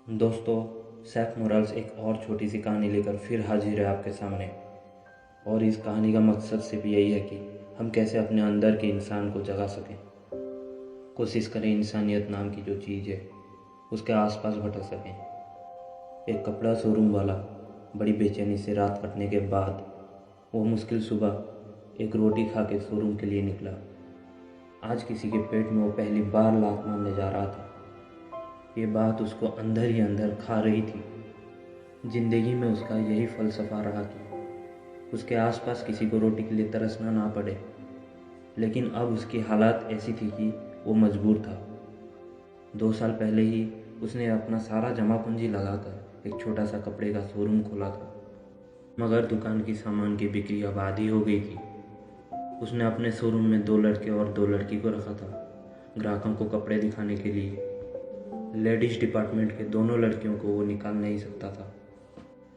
दोस्तों, सैफ मोराल्स एक और छोटी सी कहानी लेकर फिर हाजिर है आपके सामने। और इस कहानी का मकसद सिर्फ यही है कि हम कैसे अपने अंदर के इंसान को जगा सकें। कोशिश करें इंसानियत नाम की जो चीज़ है उसके आसपास भटक सकें। एक कपड़ा शोरूम वाला बड़ी बेचैनी से रात कटने के बाद वो मुश्किल सुबह एक रोटी खा के शोरूम के लिए निकला। आज किसी के पेट में वो पहली बार लात मारने जा रहा था। ये बात उसको अंदर ही अंदर खा रही थी। जिंदगी में उसका यही फलसफा रहा कि उसके आसपास किसी को रोटी के लिए तरसना ना पड़े, लेकिन अब उसकी हालात ऐसी थी कि वो मजबूर था। 2 साल पहले ही उसने अपना सारा जमा पूंजी लगाकर एक छोटा सा कपड़े का शोरूम खोला था, मगर दुकान की सामान की बिक्री अब आधी हो गई थी। उसने अपने शोरूम में 2 लड़के और 2 लड़की को रखा था ग्राहकों को कपड़े दिखाने के लिए। लेडीज़ डिपार्टमेंट के दोनों लड़कियों को वो निकाल नहीं सकता था।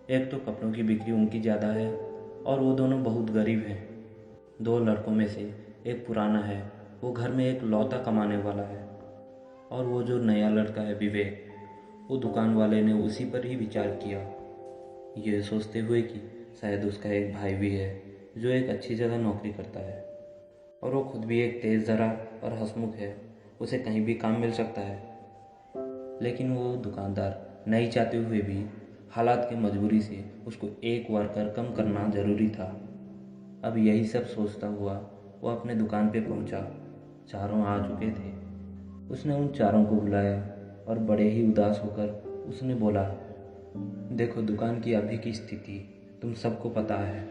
एक तो कपड़ों की बिक्री उनकी ज़्यादा है और वो दोनों बहुत गरीब हैं। 2 लड़कों में से एक पुराना है, वो घर में एक लौता कमाने वाला है, और वो जो नया लड़का है विवेक, वो दुकान वाले ने उसी पर ही विचार किया, ये सोचते हुए कि शायद उसका एक भाई भी है जो एक अच्छी जगह नौकरी करता है और वो खुद भी एक तेज़ ज़रा और हंसमुख है, उसे कहीं भी काम मिल सकता है। लेकिन वो दुकानदार नहीं चाहते हुए भी हालात की मजबूरी से उसको एक वर्कर कम करना ज़रूरी था। अब यही सब सोचता हुआ वो अपने दुकान पे पहुंचा। चारों आ चुके थे। उसने उन चारों को बुलाया और बड़े ही उदास होकर उसने बोला, देखो दुकान की अभी की स्थिति तुम सबको पता है।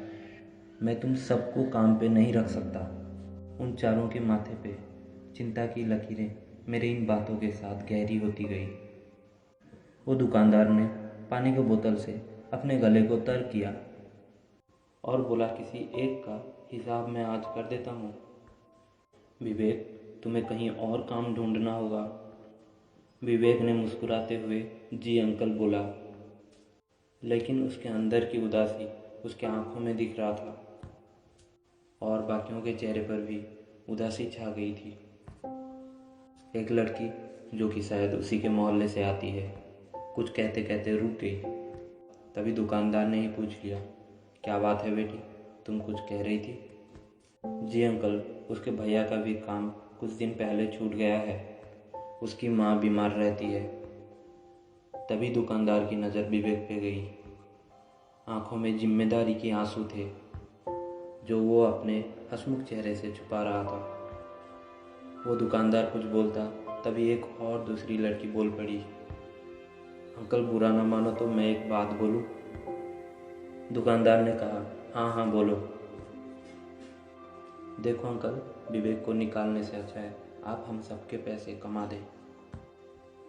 मैं तुम सबको काम पे नहीं रख सकता। उन चारों के माथे पे चिंता की लकीरें मेरी इन बातों के साथ गहरी होती गई। वो दुकानदार ने पानी की बोतल से अपने गले को तर किया और बोला, किसी एक का हिसाब मैं आज कर देता हूँ। विवेक, तुम्हें कहीं और काम ढूंढना होगा। विवेक ने मुस्कुराते हुए जी अंकल बोला, लेकिन उसके अंदर की उदासी उसके आंखों में दिख रहा था और बाकियों के चेहरे पर भी उदासी छा गई थी। एक लड़की जो कि शायद उसी के मोहल्ले से आती है कुछ कहते कहते रुक गई। तभी दुकानदार ने ही पूछ लिया, क्या बात है बेटी, तुम कुछ कह रही थी? जी अंकल, उसके भैया का भी काम कुछ दिन पहले छूट गया है। उसकी माँ बीमार रहती है। तभी दुकानदार की नज़र विवेक पे गई। आंखों में जिम्मेदारी के आंसू थे जो वो अपने हंसमुख चेहरे से छुपा रहा था। वो दुकानदार कुछ बोलता तभी एक और दूसरी लड़की बोल पड़ी, अंकल बुरा ना मानो तो मैं एक बात बोलूं? दुकानदार ने कहा, हाँ हाँ बोलो। देखो अंकल, विवेक को निकालने से अच्छा है आप हम सबके पैसे कमा दें।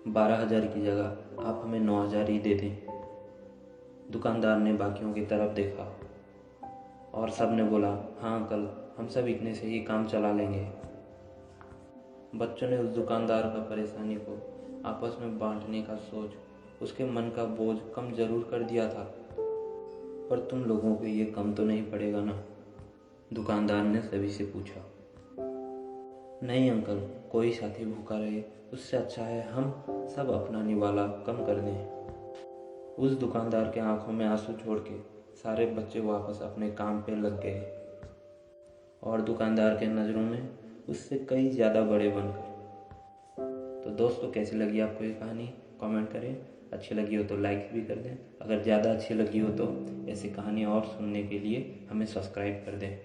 12,000 की जगह आप हमें 9,000 ही दे दें। दुकानदार ने बाकियों की तरफ देखा और सब ने बोला, हाँ अंकल, हम सब इतने से ही काम चला लेंगे। बच्चों ने उस दुकानदार का परेशानी को आपस में बांटने का सोच उसके मन का बोझ कम जरूर कर दिया था। पर तुम लोगों को ये कम तो नहीं पड़ेगा ना? दुकानदार ने सभी से पूछा। नहीं अंकल, कोई साथी भूखा रहे उससे अच्छा है हम सब अपना निवाला कम कर दें। उस दुकानदार के आंखों में आंसू छोड़ के सारे बच्चे वापस अपने काम पे लग गए और दुकानदार के नज़रों में उससे कई ज़्यादा बड़े बनकर। तो दोस्तों, कैसी लगी आपको ये कहानी? कमेंट करें। अच्छी लगी हो तो लाइक भी कर दें। अगर ज़्यादा अच्छी लगी हो तो ऐसी कहानी और सुनने के लिए हमें सब्सक्राइब कर दें।